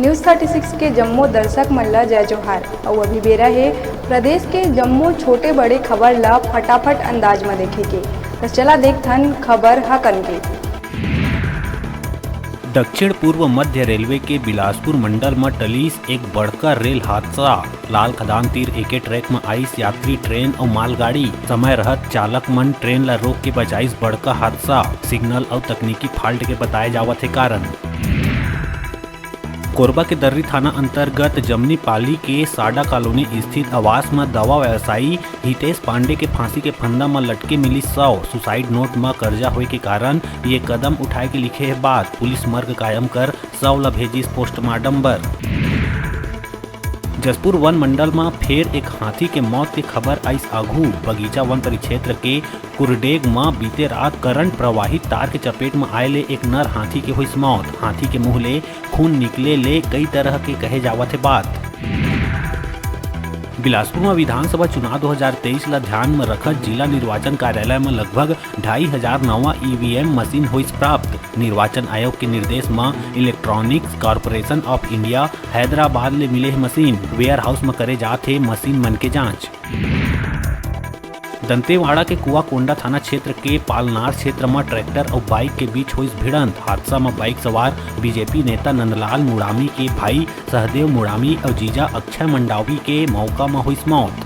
News 36 के जम्मू दर्शक मन ला जय जोहार। और अभी बेरा है प्रदेश के जम्मू छोटे बड़े खबर ला फटाफट अंदाज में देखे के। तो चला देखथन खबर हकन के। दक्षिण पूर्व मध्य रेलवे के बिलासपुर मंडल में टलीस एक बड़का रेल हादसा। लाल खदान तीर एके ट्रैक में आइस यात्री ट्रेन और मालगाड़ी। समय रहत चालक मन ट्रेन ला रोक के बचाइस बड़का हादसा। सिग्नल और तकनीकी फॉल्ट के बताए जावत है कारण। कोरबा के दर्री थाना अंतर्गत जमनी पाली के साडा कॉलोनी स्थित आवास में दवा व्यवसायी हितेश पांडे के फांसी के फंदा में लटके मिली 100 सुसाइड नोट में कर्जा होए के कारण ये कदम उठाए के लिखे है बात। पुलिस मर्ग कायम कर 100 ला भेजिस पोस्टमार्टम बर। जसपुर वन मंडल में फिर एक हाथी के मौत की खबर आइस आघू। बगीचा वन परिक्षेत्र के कुरडेग में बीते रात करंट प्रवाहित तार के चपेट में आए ले एक नर हाथी के हुई मौत। हाथी के मुंह ले खून निकले ले कई तरह के कहे जावत है बात। बिलासपुर में विधानसभा चुनाव 2023 ला ध्यान में रखत जिला निर्वाचन कार्यालय में लगभग 2500 नवा ईवीएम मशीन हुई प्राप्त। निर्वाचन आयोग के निर्देश में electronics corporation of India Hyderabad ले मिले मशीन। वेयर हाउस में करे जाते मशीन मन के जांच। दंतेवाड़ा के कुआकोंडा थाना क्षेत्र के पालनार क्षेत्र में ट्रैक्टर और बाइक के बीच हुई भिड़ंत। हादसा में बाइक सवार बीजेपी नेता नंदलाल मुड़ामी के भाई सहदेव मुड़ामी और जीजा अक्षय मंडावी के मौका में हुई मौत।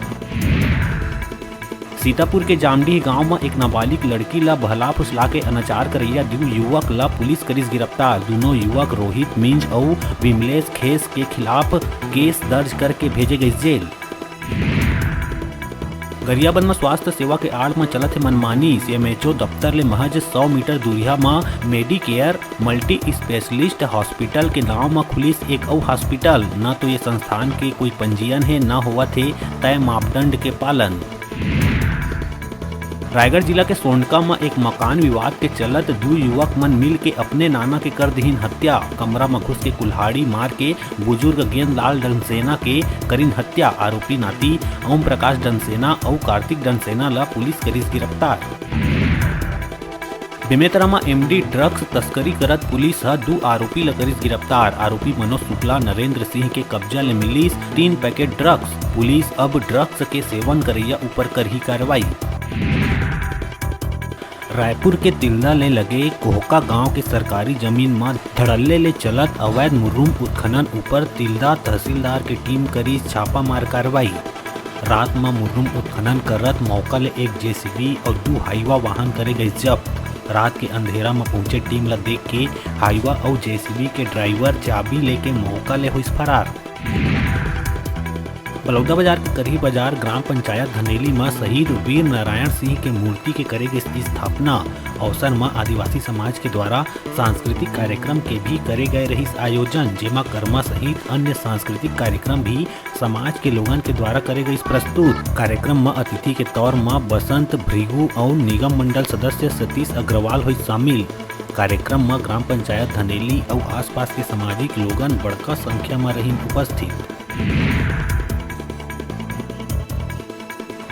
सीतापुर के जामडीह गांव में एक नाबालिग लड़की ला बहला फुसला के अनाचार करैया दो युवक ला पुलिस करिस गिरफ्तार। दोनों युवक रोहित मिंज और विमलेश खेस के खिलाफ केस दर्ज करके भेजे गए जेल। गरियाबंद में स्वास्थ्य सेवा के आड़ में चलत है मनमानी। सीएमएचओ दफ्तर ले महज 100 मीटर दूरिया में मेडिकेयर मल्टी स्पेशलिस्ट हॉस्पिटल के नाम में खुलिस एक और हॉस्पिटल। न तो ये संस्थान के कोई पंजीयन है न हुआ थे तय मापदंड के पालन। रायगढ़ जिला के सोंडका में एक मकान विवाद के चलत 2 युवक मन मिल के अपने नाना के कर दीन हत्या। कमरा में घुस के कुल्हाड़ी मार के बुजुर्ग गेंदलाल डनसेना के करीन हत्या। आरोपी नाती ओम प्रकाश डनसेना और कार्तिक डनसेना ला पुलिस करिस गिरफ्तार। बेमेतरा में एमडी ड्रग्स तस्करी करत पुलिस 2 आरोपी ला करिस गिरफ्तार। आरोपी मनोज शुक्ला नरेंद्र सिंह के कब्जा ले मिलीस 3 पैकेट ड्रग्स। पुलिस अब ड्रग्स के सेवन करैया ऊपर कर ही कार्रवाई। रायपुर के तिल्दा ले लगे कोहका गांव के सरकारी जमीन में धड़ल्ले ले चलत अवैध मुर्रूम उत्खनन ऊपर तिल्दा तहसीलदार के टीम करी छापामार कार्रवाई। रात में मुर्रूम उत्खनन करत मौका ले एक जेसीबी और 2 हाईवा वाहन करे गए जब्त। रात के अंधेरा में पहुंचे टीम ला देख के हाईवा और जेसीबी के ड्राइवर चाबी लेके मौका ले हुई फरार। बलौदा बाजार के करही बाजार ग्राम पंचायत धनेली में शहीद वीर नारायण सिंह के मूर्ति के करेगे स्थापना अवसर में आदिवासी समाज के द्वारा सांस्कृतिक कार्यक्रम के भी करे गए रही आयोजन। जेमा कर्मा सहित अन्य सांस्कृतिक कार्यक्रम भी समाज के लोगन के द्वारा करे गए प्रस्तुत। कार्यक्रम में अतिथि के तौर में बसंत भृगु और निगम मंडल सदस्य सतीश अग्रवाल हुई शामिल। कार्यक्रम में ग्राम पंचायत धनेली और आसपास के सामाजिक लोगन बड़का संख्या में रही उपस्थित।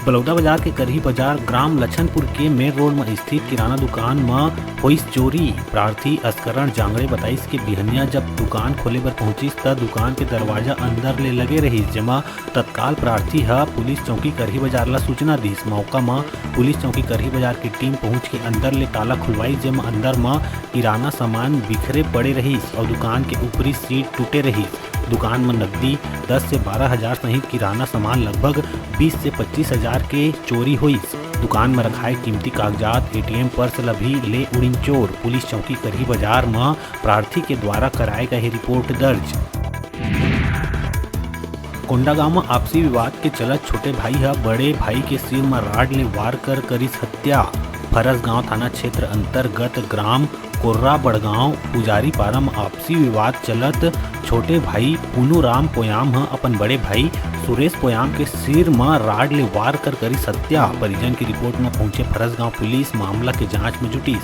बलौदा बाजार के करही बाजार ग्राम लछनपुर के मेन रोड में स्थित किराना दुकान में हुई चोरी। प्रार्थी अस्करण जांगड़े बताइस के बिहनिया जब दुकान खोले बर पहुंचिस त दुकान के दरवाजा अंदर ले लगे रही। जेमा तत्काल प्रार्थी पुलिस चौकी करही बाजार ला सूचना दिस। मौका में पुलिस चौकी करही बाजार की टीम पहुंच के अंदर ले ताला खुलवाई। जेमा अंदर में किराना सामान बिखरे पड़े रहीस और दुकान के ऊपरी सीट टूटे रही। दुकान में नकदी 10 से 12 हजार सहित किराना सामान लगभग 20 से 25 हजार के चोरी हुई। दुकान में रखाए कीमती कागजात एटीएम पर्स ला भी ले उड़ीन चोर। पुलिस चौकी करही बाजार में प्रार्थी के द्वारा कराए गए रिपोर्ट दर्ज। कोंडागांव में आपसी विवाद के चलत छोटे भाई बड़े भाई के सिर में राड ले वार कर करिस हत्या। फरसगांव थाना क्षेत्र अंतर्गत ग्राम कोर्रा बड़गांव पुजारी पारा में आपसी विवाद चलत छोटे भाई पुनू राम पोयाम अपन बड़े भाई सुरेश पोयाम के सिर में राड ले वार कर करी हत्या। परिजन की रिपोर्ट में पहुंचे फरसगांव पुलिस मामला के जांच में जुटी।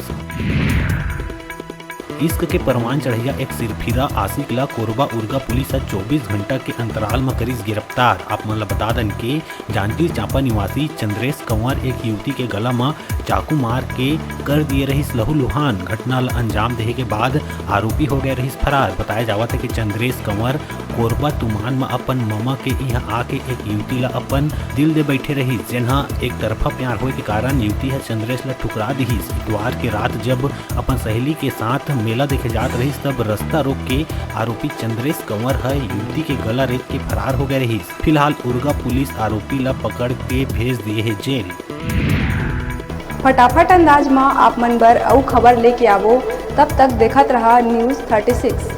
इश्क के परवान चढ़िया एक सिरफिरा आशिक ला कोरबा उर्गा पुलिस 24 घंटा के अंतराल में करीस गिरफ्तार। आप मन ला बता दन के जांजगीर चांपा निवासी चंद्रेश कंवर एक युवती के गला में चाकू मार के कर दिए रहीस लहूलुहान। घटना ला अंजाम देहे के बाद आरोपी हो गए रहीस फरार। बताया जावत है कि चंद्रेश कंवर कोरबा तुमान में अपन मामा के यहाँ आके एक युवती ला अपन दिल दे बैठे रहीस, जेनहा एक तरफा प्यार होए के कारण युवती है चंद्रेश ला ठुकरा दीहिस। इतवार के रात जब अपन सहेली के साथ मेला देखे जात रहीस तब रास्ता रोक के आरोपी चंद्रेश कंवर है युवती के गला रेत के फरार हो गए रहीस। फिलहाल उर्गा पुलिस आरोपी ला पकड़ के भेज दिए है जेल। फटाफट अंदाज में आप मन बर अउ खबर लेके आवो, तब तक देखत रहा न्यूज़ 36।